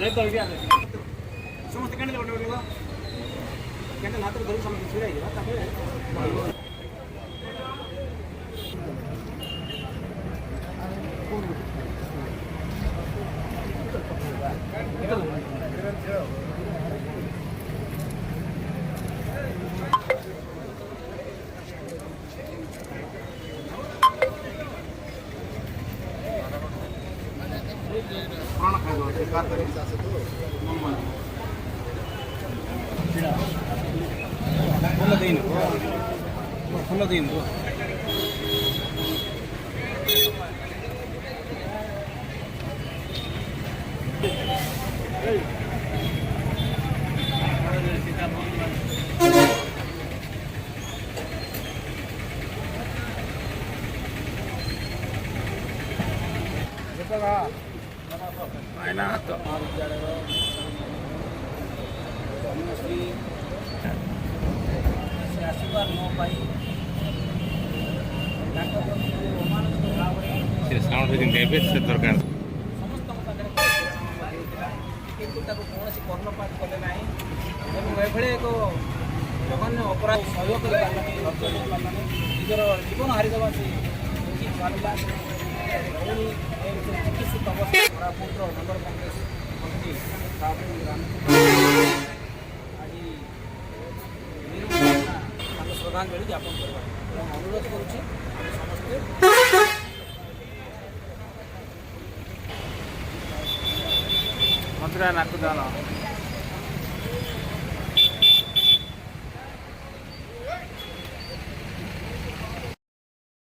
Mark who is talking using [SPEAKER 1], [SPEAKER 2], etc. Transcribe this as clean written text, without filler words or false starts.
[SPEAKER 1] ସମସ୍ତେ କ୍ୟାଣ୍ଡେଲ୍ ଗୋଟେ ଉଠିବ କ୍ୟାଣ୍ଡେଲ୍ ହାତରେ ଧରି ସମସ୍ତେ ଛିଡ଼ା ହେଇଯିବା ତାପରେ फुल दिन ఆయన आशीर्वाद न पाई
[SPEAKER 2] दरकार
[SPEAKER 1] समस्त किंतु कौन कर्णपात कले ना एभली एक जघन्य अपराध सहयोग कर निजर जीवन हारिदेवा से छुआ चिकित्सित अवस्था कोरापुटर नगर कांग्रेस मंत्री आज श्रद्धांजलि ज्ञापन करवा अनुरोध करुचे समस्ते
[SPEAKER 2] मंत्री नाकदान